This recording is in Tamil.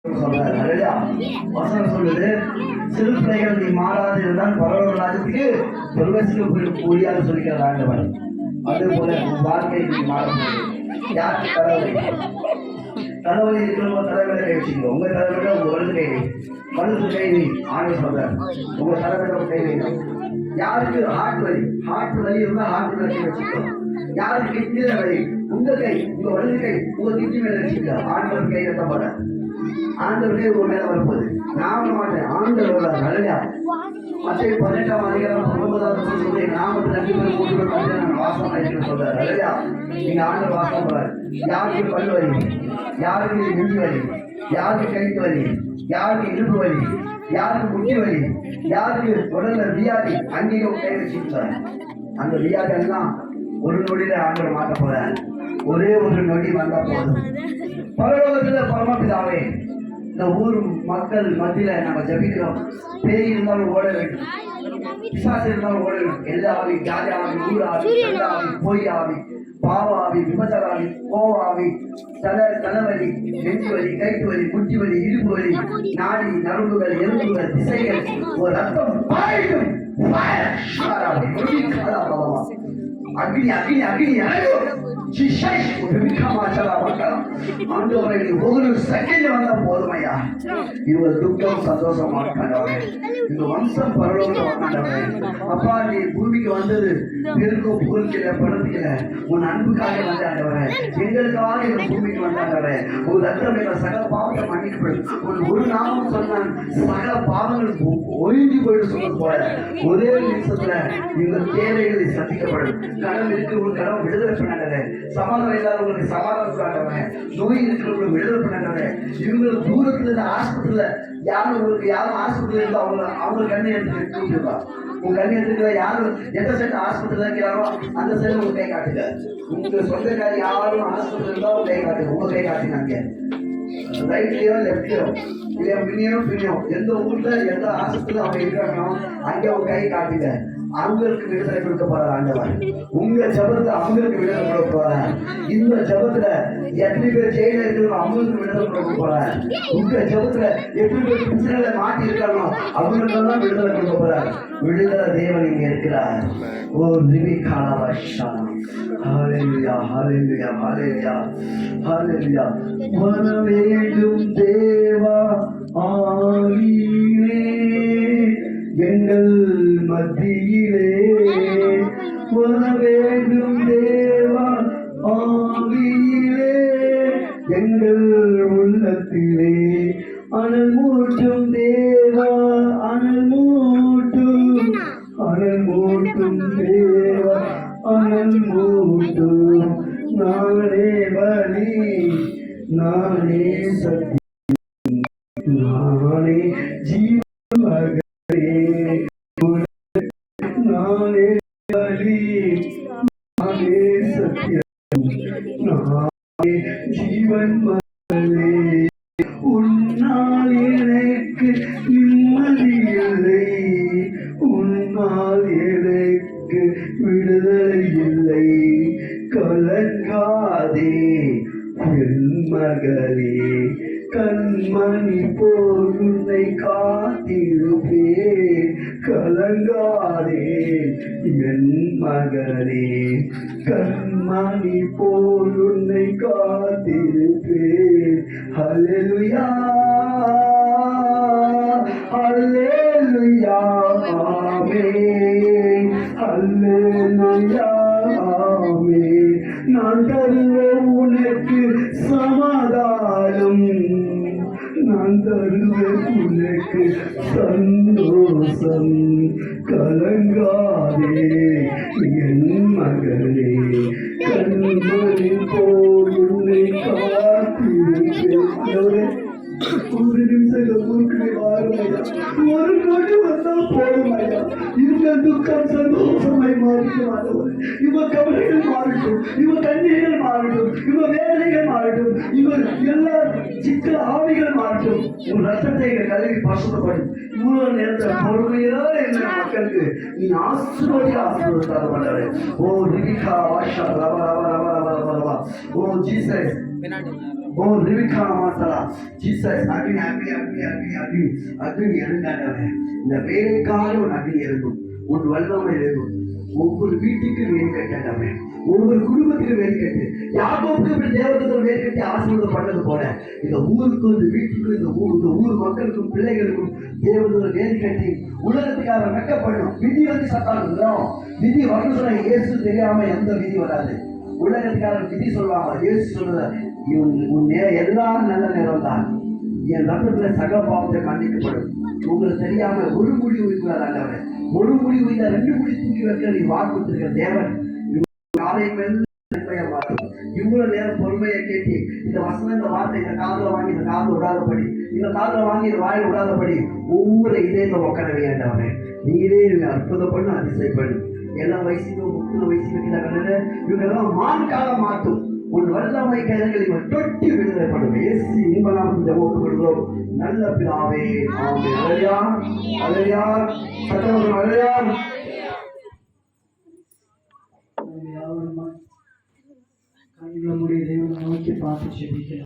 வசனம் சொல்லுது, சிறு பிள்ளைகள் நீ மாறாது இருந்தால் பரவல் ராஜ்யத்துக்கு பிரவேசிக்க முடியாது சொல்லிக்கிறார் ஆண்டவர். அதே போல உன் வாழ்க்கையை நீ மாற முடியும். யாருக்கு தலைவலி இருக்கிறவங்க தலைவரை கை வச்சுக்கோ. உங்க தலைவரை உங்க வலது கை ஆண்டவர் சொல்றார், உங்க தலைவரை கை வைக்கணும். யாருக்கு ஹார்ட் வலி இருந்தா ஹார்ட் வலி வச்சுக்கோ. யாருக்கு கிட்னில வலி, உங்க கை உங்க வலது கை உங்க கிட்னி மேல வச்சுக்கோ. ஆண்டவர் கை கட்ட போற ஆண்டவரே உங்க மேல வரப்போகுது. நான் மாட்டேன், ஆண்டவர் நல்ல மத்திய 18ஆம் அதிகாரம் 19வது சொல்லி நாமத்தில் 2 பேர் 3 பேர் நான் வாசம் ஆயிடுன்னு சொல்றாரு. அல்லையா? நீங்க ஆண்டவர் வாசம் போறாரு. யாருக்கு பல் வலி, யாருக்கு நெஞ்சு வலி, யாருக்கு கைத்து வலி, யாருக்கு இடுப்பு வலி, யாருக்கு முட்டி வலி, யாருக்கு உடல்ல வியாதி, அங்கேயும் கை வச்சுட்டாரு. அந்த வியாதி எல்லாம் ஒரு நொடியில ஆண்டவர் மாட்ட போறாரு. ஒரே ஒரு நொடி வந்தா போதும். பரலோகத்துல பரமபிதாவே, இந்த ஊர் மக்கள் மத்தியில நம்ம ஜபிக்கிறோம். பேய் இருந்தாலும் ஓட வேண்டும், பிசாசு இருந்தாலும் ஓட வேண்டும். எல்லா ஆவி, ஜாதி ஆவி, ஊர் ஆவி, நல்ல ஆவி, பொய் ஆவி, பாவ ஆவி, விபச்சார ஆவி, கோவாவி, தலைவலி, நெஞ்சு வலி, கைத்து வலி, முட்டி வலி, இடுப்பு வலி, நாடி நரம்புகள், எலும்புகள், திசைகள், ஒரு ரத்தம் பாயட்டும். அக்னி அக்னி அக்னி ஒவ்வொரு செகண்ட் வந்தா போதுமையா, இவர் துக்கம் சந்தோஷமா இருக்காண்டவரே. இந்த வம்சம் பரலோகத்தை வந்தாண்டவரே. அப்பா, நீ பூமிக்கு வந்தது பெருக்கும் புகழ்ச்சியில பணத்தில உன் அன்புக்காக வந்தாண்டவரே. எங்களுக்காக இந்த பூமிக்கு வந்தாண்டவரே. ஒரு ரத்தம் என்ற சகல பாவத்தை மன்னிக்கப்படும். உன் ஒரு நாமம் சொன்னான், சகல பாவங்கள் ஒழிஞ்சு போயிட்டு சொன்னது போல ஒரே நிமிஷத்துல இந்த தேவைகளை சந்திக்கப்படும். கடன் இருக்கிறவங்களுக்கு கடன் விடுதலை பண்ணாண்டவரே. சமாதானம் இல்லாதவங்களுக்கு சமாதானம் பண்ணாண்டவரே. நோய் இருக்கிறவங்களுக்கு விடுதலை பண்ணாண்டவரே. இவங்களுக்கு தூரத்துல இருந்து ஆஸ்பத்திரியில யாரும் ஆஸ்பத்திரியில இருந்து அவங்க கண்ணை எடுத்து கூப்பிட்டுருப்பா. உங்க கண்ணை எடுத்துக்கிற யாரும் எந்த சைடு ஆஸ்பத்திரியில இருக்கிறாரோ அந்த சைடு உங்க கை காட்டுங்க. உங்க சொந்தக்காரி யாரும் ஆஸ்பத்திரியில இருந்தா உங்க கை காட்டுங்க. உங்க கை காட்டினாங்க ரைட்லயோ லெப்ட்லயோ இல்லையா பின்னியோ பின்னியோ எந்த ஊர்ல எந்த ஆஸ்பத்திரியில அவங்க இருக்கிறாங்களோ அங்கே அவங்க கை காட்டுங்க. அவங்களுக்கு விடுதலை கொடுக்க போறார் ஆண்டவர். உங்க ஜபத்துல அவங்களுக்கு விடுதலை கொடுக்க போறார். இந்த ஜபத்துல எத்தனை பேர் ஜெயில இருக்கிறோம் அவங்களுக்கு விடுதலை கொடுக்க போறார். உங்க ஜபத்துல எத்தனை பேர் பிரச்சனைகளை மாட்டி இருக்காங்களோ அவங்களுக்கெல்லாம் விடுதலை கொடுக்க போறார். விடுதலை தேவன் இங்க இருக்கிறார். ஓ நிவிகாலவஷா, ஹalleluya ஹalleluya ஹalleluya ஹalleluya. வர வேண்டும் தேவா ஆவியே எங்கள் மத்தியிலே, வர வேண்டும் தேவா ஆவியிலே எங்கள் உள்ளத்திலே, அனல் மூட்டும் தேவா அனல் மூட்டும், அனல் மூட்டும் தேவா அனல் மூட்டும். நானே வழி, நானே சத்தியம், நானே ஜீவன் மகனே, நானே வழி, நானே சத்தியம், நானே ஜீவன் மகனே. உன்னால் எனக்கு நிம்மதி இல்லை, உன்னால் எனக்கு விடுதலை இல்லை. கலங்காதே என் மகளே, கண்மணி போல் உன்னை காத்திருப்பேன். கலங்காதே என் மகளே, கண்மணி போல் உன்னை காத்திருப்பேன். ஹல்லேலூயா ஹல்லேலூயா ஆமென், ஹல்லேலூயா ஆமென். நான் தருவேன் உனக்கு சமாதானம், நான் தருவேன் உனக்கு சந்தோஷம். கலங்காதே என் மகளே, கண்மணி போல் உன்னை காத்திருப்பேன். ஒரு நிமிஷம் ஊருக்கு வாருமையா, ஒரு நொடி வந்தா போதுமையா. இந்த துக்கம் சந்தோஷமாய் மாறிடும். இவ கவலைகள் மாறட்டும், இவ கண்ணீர்கள் மாறட்டும், இவ வேதனைகள் மாறட்டும், இவ எல்லா சிக்கல் ஆவிகள் மாறட்டும். உன் ரத்தத்தை கல்வி பசுப்படும். இவ்வளவு நேரத்தில் பொறுமையா என்ற மக்களுக்கு நீ ஆசீர்வாத பண்ணாரு. ஓ ரிவிகா வாஷா ரவா ரவா ரவா ரவா ரவா. ஓ ஜீசஸ் ஓ ரிவிகா மாசலா ஜீசஸ் அக்னி அக்னி அக்னி அக்னி அக்னி அக்னி எழுந்தாண்டவரே இந்த வேலைக்காக ஒரு அக்னி எழுதும் உன் வல்லமை எழுதும் ஒவ்வொரு வீட்டுக்கு வேலை கட்டாண்டவரே ஒவ்வொரு குடும்பத்துக்கு வேலை கட்டு யாக்கோபுக்கு இப்படி தேவதூதர் வேலை கட்டி ஆசீர்வாதம் பண்ணது போல இந்த ஊருக்கும் இந்த வீட்டுக்கும் இந்த ஊர் மக்களுக்கும் பிள்ளைகளுக்கும் தேவதூதர் வேலை கட்டி உலகத்துக்காக வெக்கப்படணும் விதி வந்து சத்தாலும் விதி வரணும் சொன்ன இயேசு தெரியாம எந்த விதி வராது உலகத்துக்காரர் விதி சொல்லுவாங்க இயேசு சொல்ற உன் எல்லா நல்ல நேரம் தான் என் ரத்தத்துல சக பாவத்தை மன்னிக்கப்படும் உங்களுக்கு தெரியாம ஒரு முடி உயிர்க்கிறார் அல்லவரே ஒரு முடி உயிர்ந்த 2 முடி தூக்கி வைக்க நீ வாக்கு கொடுத்திருக்கிற தேவன் மாற்றும் இவ்வளவு நேரம் பொறுமையை கேட்டு இந்த வசனம் இந்த வார்த்தை இந்த காதுல வாங்கி இந்த காது விடாதபடி இந்த காதுல வாங்கி இந்த வாயில் விடாதபடி ஒவ்வொரு இதயத்தை உட்கார வேண்டவனே நீரே அற்புதம் பண்ணு அதிசயம் பண்ணு எல்லா வயசுக்கும் 30 வயசு வைக்கிறாங்க இவங்க எல்லாம் மான்காலம் மாற்றும் உன் வல்லமை கைகளை தொட்டி விடுதலைப்படும் ஏசி இன்பலாம் ஜெபப்படுகிறோம் நல்ல பிதாவே ஆமென் அல்லேலூயா அல்லேலூயா சத்தம் அல்லேலூயா கண்களை மூடி தேவனை நோக்கி பார்த்து ஜெபிக்கலாம்.